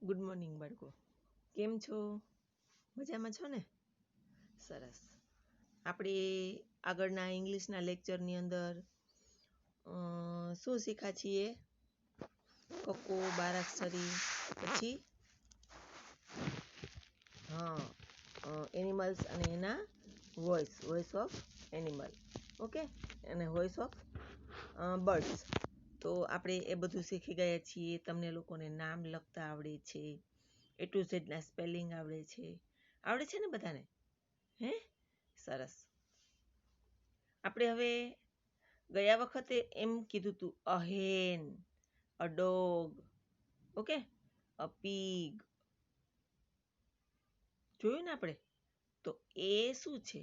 Good morning બાળકો, કેમ છો? મજામાં છો ને? સરસ. આપણે આગળના ઇંગ્લિશના લેક્ચરની અંદર શું શીખ્યા છીએ? કક્કો, બારાક્ષરી, પછી એનિમલ્સ અને એના વોઇસ ઓફ એનિમલ, ઓકે, અને વોઇસ ઓફ બર્ડ્સ. તો આપણે એ બધું શીખી ગયા છીએ. તમને લોકોને નામ લખતા આવડે છે, A to Z ના સ્પેલિંગ આવડે છે ને બધાને? હે, સરસ. આપણે હવે ગયા વખતે એમ કીધું હતું, a hen, a dog, okay, a pig. જોયું ને આપણે? તો એ શું છે?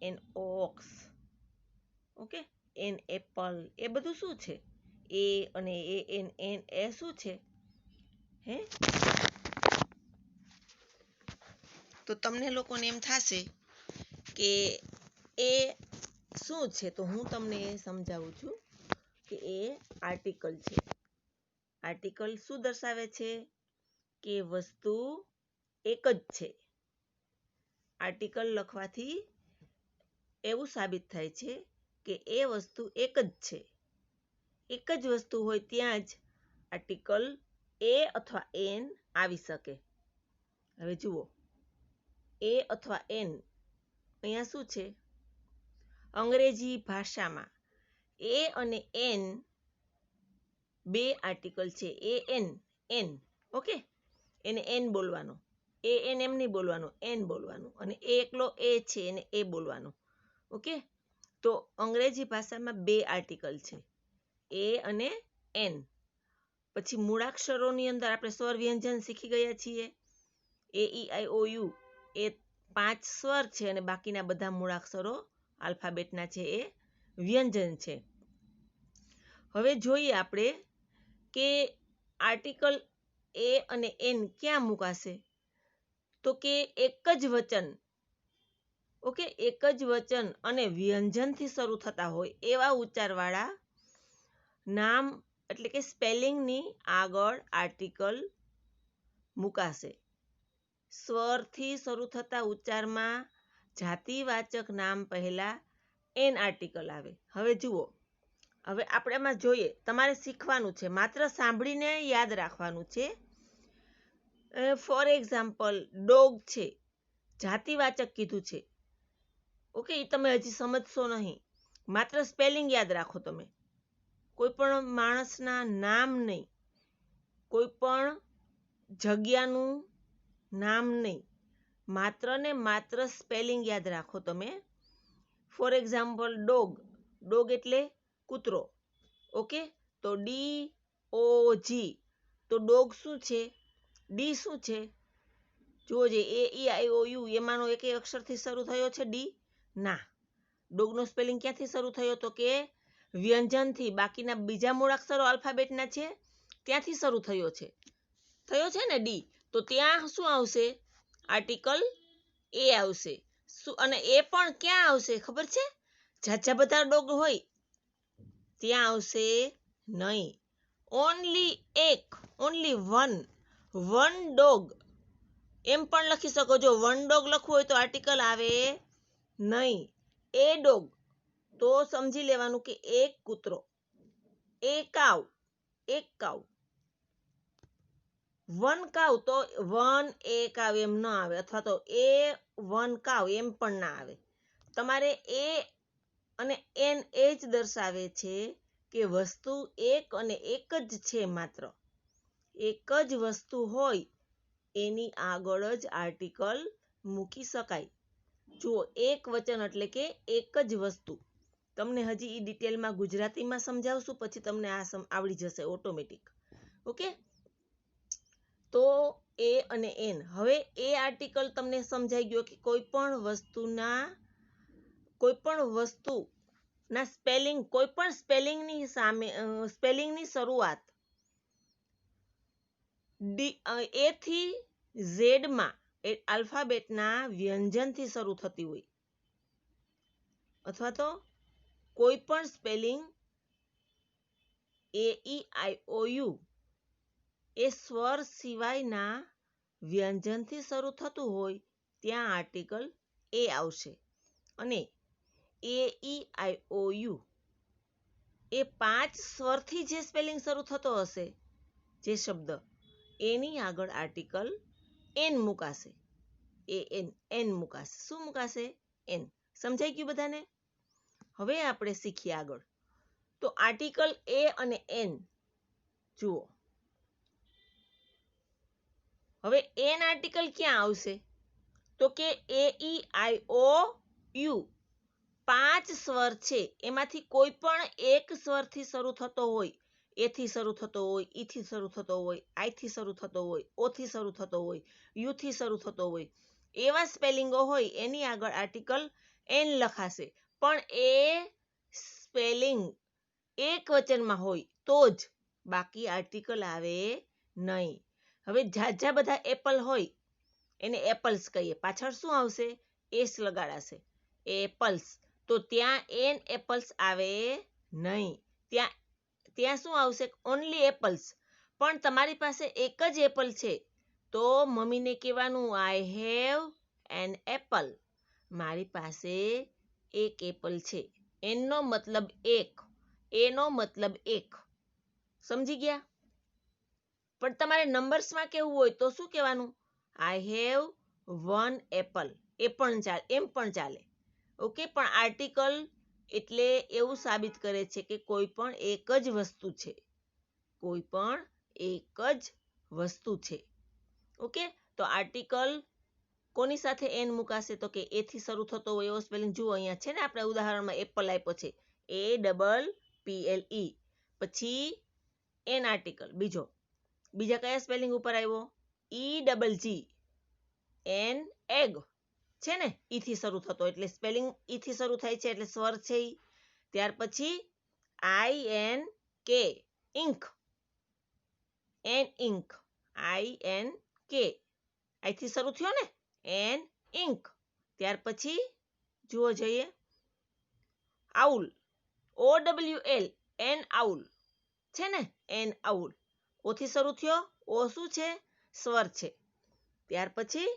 An ox, okay, an apple. એ બધું શું છે? એ અને એન એ શું છે? હે, તો તમને લોકોને એમ થશે કે એ શું છે? તો હું તમને સમજાવું છું કે એ આર્ટિકલ છે. આર્ટિકલ શું દર્શાવે છે? કે વસ્તુ એક જ છે. આર્ટિકલ લખવાથી એવું સાબિત થાય છે કે એ વસ્તુ એક જ છે. એક જ વસ્તુ હોય ત્યાં જ આર્ટિકલ એ અથવા એન આવી શકે. હવે જુઓ, એ અથવા એન અહીંયા શું છે? અંગ્રેજી ભાષામાં એ અને એન બે આર્ટિકલ છે. એન, ઓકે, એને એન બોલવાનો. એન એમ નહીં બોલવાનું, એન બોલવાનું. અને એ એકલો એ છે, એને એ બોલવાનું, ઓકે. તો અંગ્રેજી ભાષામાં બે આર્ટિકલ છે, એ અને એન. પછી મૂળાક્ષરોની અંદર આપણે સ્વર વ્યંજન શીખી ગયા છીએ. એ ઈ આઈ ઓ યુ એ 5 સ્વર છે અને બાકીના બધા મૂળાક્ષરો આલ્ફાબેટના છે, એ વ્યંજન છે. હવે જોઈએ આપણે કે આર્ટિકલ એ અને એન ક્યાં મુકાશે? તો કે એક જ વચન, ઓકે, એક જ વચન અને વ્યંજનથી શરૂ થતા હોય એવા ઉચ્ચારવાળા નામ એટલે કે સ્પેલિંગની આગળ આર્ટિકલ મુકાશે. સ્વરથી શરૂ થતા ઉચ્ચારમાં જાતિવાચક નામ પહેલા એન આર્ટિકલ આવે. હવે જુઓ, હવે આપણે એમાં જોઈએ, તમારે શીખવાનું છે, માત્ર સાંભળીને યાદ રાખવાનું છે. ફોર એક્ઝામ્પલ, ડોગ છે, જાતિવાચક કીધું છે, ઓકે, એ તમે હજી સમજશો નહીં. માત્ર સ્પેલિંગ યાદ રાખો તમે. કોઈ પણ માણસના નામ નહીં, કોઈ પણ જગ્યાનું નામ નહીં, માત્ર ને માત્ર સ્પેલિંગ યાદ રાખો તમે. ફોર એક્ઝામ્પલ, ડોગ એટલે કૂતરો, ઓકે. તો DOG, તો ડોગ શું છે? ડી શું છે? જુઓ, જે એ ઈ આઈ ઓ યુ એમાંનો એક અક્ષરથી શરૂ થયો છે ડી? ના. ડોગનો સ્પેલિંગ ક્યાંથી શરૂ થયો? તો કે વ્યંજનથી. બાકીના બીજા મૂળાક્ષરો આલ્ફાબેટના છે ત્યાંથી શરૂ થયો છે ને ડી. તો ત્યાં શું આવશે? આર્ટિકલ એ આવશે. અને એ પણ ક્યાં આવશે ખબર છે? જાજા બધા ડોગ હોય ત્યાં આવશે નહીં. ઓનલી વન ડોગ એમ પણ લખી શકો. જો વન ડોગ લખવું હોય તો આર્ટિકલ આવે નહીં. એ ડોગ તો સમજી લેવાનું કે એક કૂતરો. એક કાવ. વન કાવ તો વન એ કાવ એમ ન આવે, અથવા તો એ વન કાવ એમ પણ ના આવે. તમારે એ અને એન એ જ દર્શાવે છે કે વસ્તુ એક અને એક જ છે. માત્ર એક જ વસ્તુ હોય એની આગળ જ આર્ટિકલ મૂકી શકાય. જુઓ, એક વચન એટલે કે એક જ વસ્તુ. તમને હજી એ ડિટેલમાં ગુજરાતીમાં સમજાવશું, પછી તમને આ આવડી જશે ઓટોમેટિક, ઓકે. તો એ અને એન. હવે એ આર્ટિકલ તમને સમજાઈ ગયો કે કોઈ પણ વસ્તુના સ્પેલિંગ, કોઈ પણ સ્પેલિંગની શરૂઆત એ થી ઝેડ માં આલ્ફાબેટના વ્યંજનથી શરૂ થતી હોય, અથવા તો કોઈ પણ spelling A E I O you એ સ્વર સિવાયના વ્યંજનથી શરૂ થતું હોય ત્યાં આર્ટિકલ એ આવશે. અને એ ઈ આઈ ઓ યુ એ 5 સ્વરથી જે સ્પેલિંગ શરૂ થતો હશે જે શબ્દ, એની આગળ આર્ટિકલ એન મુકાશે. એન મુકાશે. શું મુકાશે? એન. સમજાઈ ગયું બધાને? હવે આપણે શીખીએ આગળ. તો આર્ટિકલ એ અને એન જુઓ. હવે એન આર્ટિકલ ક્યાં આવશે? તો કે એ ઈ આઈ ઓ યુ 5 સ્વર છે, એમાંથી કોઈ પણ એક સ્વરથી શરૂ થતો હોય, એથી શરૂ થતો હોય, ઈથી શરૂ થતો હોય, આઈથી શરૂ થતો હોય, ઓથી શરૂ થતો હોય, યુથી શરૂ થતો હોય, એવા સ્પેલિંગો હોય એની આગળ આર્ટિકલ એન લખાશે. પણ એ સ્પેલિંગ એક વચનમાં હોય તો જ, બાકી આર્ટિકલ આવે નહીં. હવે ઝાઝા બધા એપલ હોય એને એપલ્સ કહીએ, પાછળ શું આવશે? એસ લગાડાશે, એપલ્સ. તો ત્યાં એન એપલ્સ આવે નહીં. ત્યાં શું આવશે? Only apples. પણ તમારી પાસે એક જ એપલ છે તો મમ્મીને કહેવાનું આઈ હેવ એન એપલ. મારી પાસે એક એપલ છે. એનનો મતલબ એક, એનો મતલબ એક. સમજી ગયા? પણ તમારે નંબર્સમાં કહેવું હોય તો શું કહેવાનું? I have 1 Apple. એ પણ ચાલે, એમ પણ ચાલે. ઓકે. પણ આર્ટિકલ એટલે એવું સાબિત કરે છે કે કોઈ પણ એક જ વસ્તુ છે. કોઈ પણ એક જ વસ્તુ છે. ઓકે. તો આર્ટિકલ કોની સાથે એન મુકાશે? તો કે એથી શરૂ થતો હોય એવો સ્પેલિંગ. જુઓ અહીંયા છે ને, આપણે ઉદાહરણમાં એપલ આપ્યો છે, એ ડબલ પીએલ ઈ. પછી એન આર્ટિકલ બીજા કયા સ્પેલિંગ ઉપર આવ્યો? E double G, an egg છે ને, ઈથી શરૂ થતો એટલે સ્પેલિંગ ઈથી શરૂ થાય છે એટલે સ્વર છે ઈ. ત્યાર પછી I N K, ink, an ink, I N K, આઈથી શરૂ થયો ને, એન ઇંક. ત્યાર પછી જુઓ જોઈએ, owl, O W L, an owl છે ને, એન આઉલ. ઓથી શરૂ થયો, ઓ શું છે? સ્વર છે. ત્યાર પછી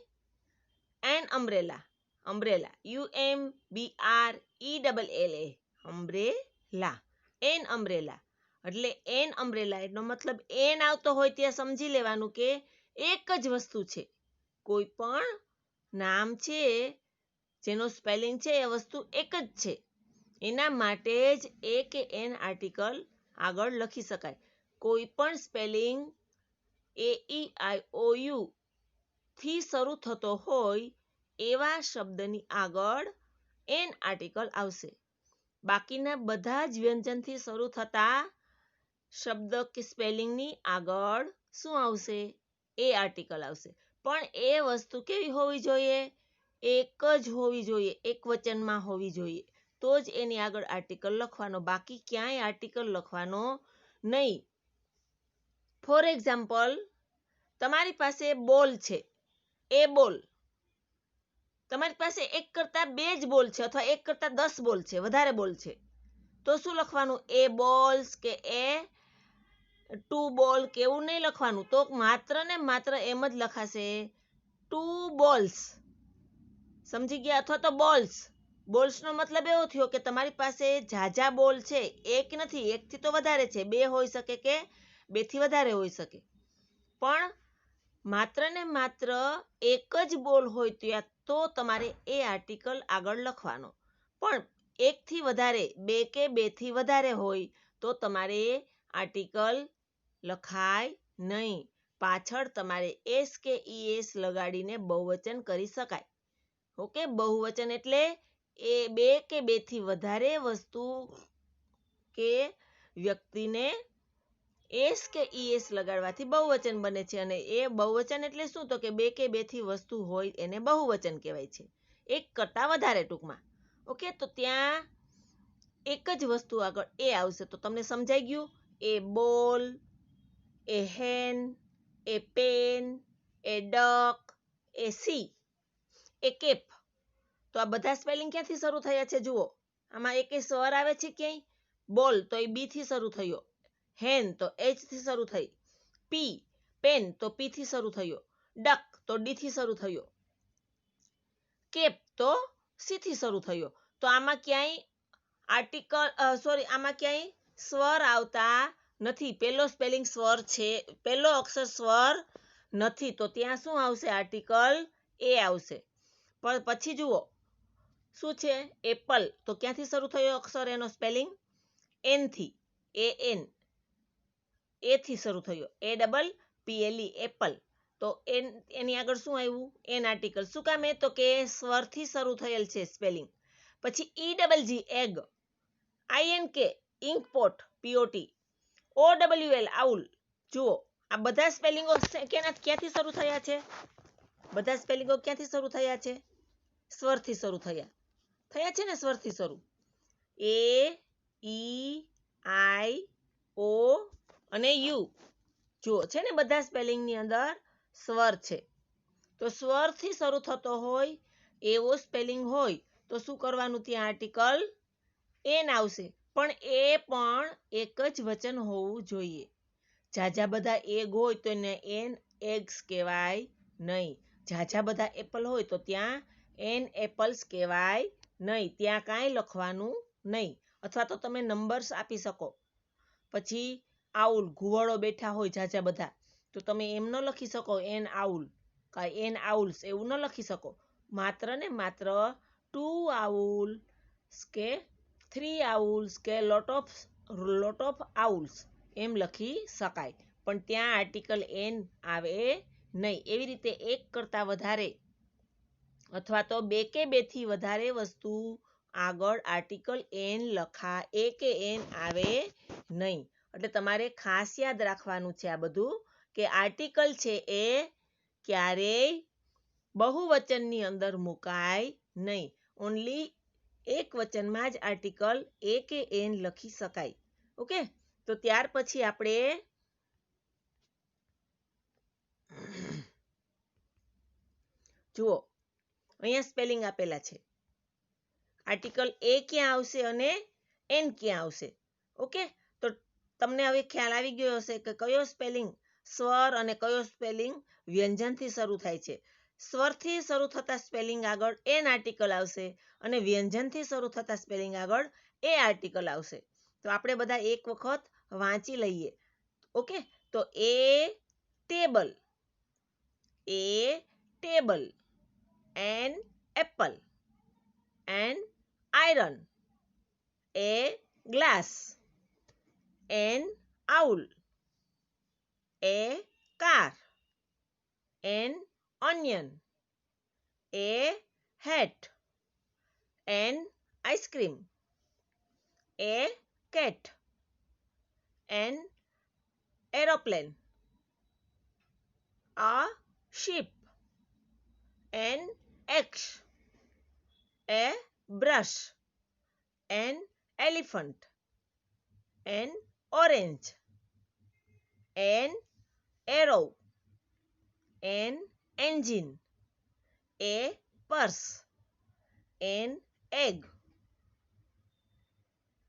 an umbrella, umbrella, U M B R E double L A, umbrella, an umbrella. એટલે એન અમ્બ્રેલા એનો મતલબ એન આવતો હોય ત્યાં સમજી લેવાનું કે એક જ વસ્તુ છે. કોઈ પણ નામ છે જેનો સ્પેલિંગ છે એ વસ્તુ એક જ છે. એના માટે જ એ કે એન આર્ટિકલ આગળ લખી શકાય. કોઈ પણ spelling A E I O you થી શરૂ થતો હોય એવા શબ્દની આગળ એન આર્ટિકલ આવશે. બાકીના બધા જ વ્યંજનથી શરૂ થતા શબ્દ કે સ્પેલિંગની આગળ શું આવશે? એ આર્ટિકલ આવશે. પણ એ વસ્તુ કેવી હોવી જોઈએ? એક જ હોવી જોઈએ, એક વચનમાં હોવી જોઈએ. તો જ એની આગળ આર્ટિકલ લખવાનો, બાકી ક્યાંય આર્ટિકલ લખવાનો નહીં. ફોર એક્ઝામ્પલ, તમારી પાસે બોલ છે, એ બોલ. તમારી પાસે એક કરતા 2 જ બોલ છે, અથવા એક કરતા 10 બોલ છે, વધારે બોલ છે, તો શું લખવાનું? એ બોલ્સ કે એ 2 બોલ કે એવું નહીં લખવાનું. તો માત્ર ને માત્ર એમ જ લખાશે 2 બોલ્સ. સમજી ગયા? અથવા તો બોલ્સ. બોલ્સનો મતલબ એવો થયો કે તમારી પાસે ઝાઝા બોલ છે, એક નથી, એકથી તો વધારે છે, 2 હોઈ શકે કે 2 થી વધારે હોઈ શકે. પણ માત્ર ને માત્ર એક જ બોલ હોય ત્યાં તો તમારે એ આર્ટિકલ આગળ લખવાનો. પણ 1 થી વધારે, 2 કે 2 થી વધારે હોય તો તમારે આર્ટિકલ લખાય નહીં. પાછળ તમારે એસ કે ઈએસ લગાડીને બહુવચન કરી શકાય. ઓકે. બહુવચન એટલે એ 2 કે 2 થી વધારે વસ્તુ કે વ્યક્તિને એસ કે ઈએસ લગાડવાથી બહુવચન બને છે. અને એ બહુવચન એટલે શું? તો કે 2 કે 2 થી વસ્તુ હોય એને બહુવચન કહેવાય છે. એક કરતા વધારે ટૂંકમાં. ઓકે. તો ત્યાં એક જ વસ્તુ આગળ એ આવશે. તો તમને સમજાઈ ગયું? એ બોલ, એ હેન, એ pen, A duck, A C, A cap. તો આ બધા સ્પેલિંગ ક્યાંથી શરૂ થયા છે? જુઓ, આમાં એક સ્વર આવે છે ક્યાંય? બોલ તો એ બી થી શરૂ થયો, હેન તો એચ થી શરૂ થઈ, પી પેન તો પી થી શરૂ થયો, ડક તો ડી થી શરૂ થયો, કેપ તો સી થી શરૂ થયો. તો આમાં ક્યાંય આમાં ક્યાંય સ્વર આવતા નથી. પહેલો સ્પેલિંગ સ્વર છે, પહેલો અક્ષર સ્વર નથી, તો ત્યાં શું આવશે? આર્ટિકલ એ આવશે. પણ પછી જુઓ શું છે? એપલ તો ક્યાંથી શરૂ થયો અક્ષર? એનો સ્પેલિંગ એન થી, એ થી શરૂ થયો, APPLE એપલ. તો એની આગળ શું આવ્યું? An article. શું કામ? તો કે સ્વરથી શરૂ થયેલ છે સ્પેલિંગ. પછી EGG egg, INK ઇન્કપોટ, POT, OWL owl. જુઓ આ બધા સ્પેલિંગો ક્યાંથી શરૂ થયા છે? બધા સ્પેલિંગો ક્યાંથી શરૂ થયા છે? સ્વરથી શરૂ થયા છે ને, સ્વરથી શરૂ. AEIO અને યુ. જુઓ છે ને, બધા સ્પેલિંગની અંદર સ્વર છે. તો સ્વરથી શરૂ થતો હોય એવો સ્પેલિંગ હોય તો શું કરવાનું? ત્યાં આર્ટિકલ એન આવશે. પણ એ પણ એક જ વચન હોવું જોઈએ. ઝાઝા બધા એગ હોય તો એને એન એગ્સ કહેવાય નહીં. ઝાઝા બધા એપલ હોય તો ત્યાં એન એપલ્સ કહેવાય નહીં. ત્યાં કાંઈ લખવાનું નહીં. અથવા તો તમે નંબર્સ આપી શકો. પછી આઉલ, ઘુવડો બેઠા હોય ઝાઝા બધા, તો તમે એમ ન લખી શકો એન આઉલ, કાંઈ એન આઉલ્સ એવું ન લખી શકો. માત્ર ને માત્ર 2 આઉલ્સ કે 3 આઉલ્સ કે લોટ ઓફ આઉલ્સ એમ લખી શકાય. પણ ત્યાં આર્ટિકલ એન આવે નહીં. એવી રીતે એક કરતાં વધારે અથવા તો બે કે બેથી વધારે વસ્તુ આગળ આર્ટિકલ એન એ કે એન આવે નહીં. એટલે તમારે ખાસ યાદ રાખવાનું છે આ બધું, કે આર્ટિકલ છે એ ક્યારેય બહુવચનની અંદર મુકાય નહીં. ઓન્લી એક વચનમાં જ આર્ટિકલ એ કે એન લખી શકાય. ઓકે, તો ત્યાર પછી આપણે જુઓ અહીંયા સ્પેલિંગ આપેલા છે. આર્ટિકલ એ ક્યાં આવશે અને એન ક્યાં આવશે? ઓકે, તો તમને હવે ખ્યાલ આવી ગયો હશે કે કયો સ્પેલિંગ સ્વર અને કયો સ્પેલિંગ વ્યંજનથી શરૂ થાય છે. સ્વરથી શરૂ થતા સ્પેલિંગ આગળ એન આર્ટિકલ આવશે અને વ્યંજનથી શરૂ થતા સ્પેલિંગ આગળ એ આર્ટિકલ આવશે. તો આપણે બધા એક વખત વાંચી લઈએ. ઓકે, તો a table, an apple, an iron, a glass, an owl, a car, an onion, a hat, an ice cream, a cat, an aeroplane, a sheep, an axe, a brush, an elephant, an orange, an arrow, an engine, a purse, an egg,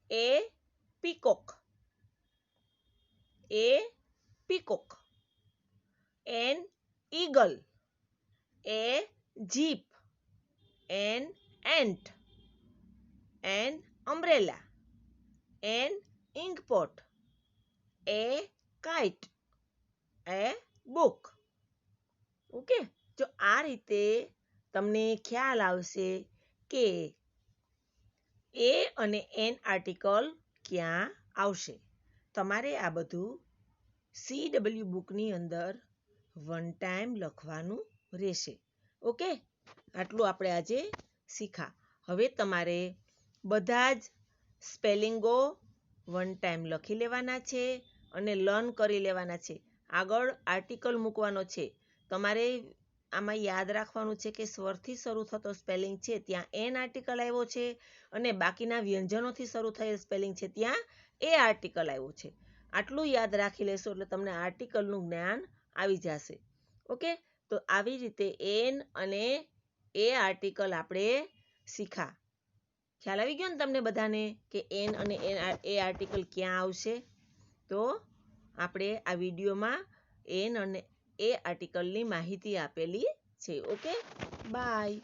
a peacock, an eagle, a jeep, an ant, an umbrella, an inkpot, a kite, a book. Okay, જો આ રીતે તમને ખ્યાલ આવશે કે એ અને an article ક્યાં આવશે. તમારે આ બધું CW બુકની અંદર 1 ટાઈમ લખવાનું રહેશે. ઓકે, આટલું આપણે આજે શીખા. હવે તમારે બધા જ સ્પેલિંગો 1 ટાઈમ લખી લેવાના છે અને લર્ન કરી લેવાના છે. આગળ આર્ટિકલ મૂકવાનો છે. તમારે આમાં યાદ રાખવાનું છે કે સ્વરથી શરૂ થતો સ્પેલિંગ છે ત્યાં એન આર્ટિકલ આવ્યો છે અને બાકીના વ્યંજનોથી શરૂ થયેલ સ્પેલિંગ છે ત્યાં એ આર્ટિકલ આવ્યો છે. આટલું યાદ રાખી લેશો એટલે તમને આર્ટિકલનું જ્ઞાન આવી જશે. ઓકે, તો આવી રીતે એન અને એ આર્ટિકલ આપણે શીખા. ખ્યાલ આવી ગયો ને તમને બધાને કે એન અને એ આર્ટિકલ ક્યાં આવશે? તો આપણે આ વિડીયોમાં એન અને એ આર્ટિકલની માહિતી આપેલી છે. Okay, by.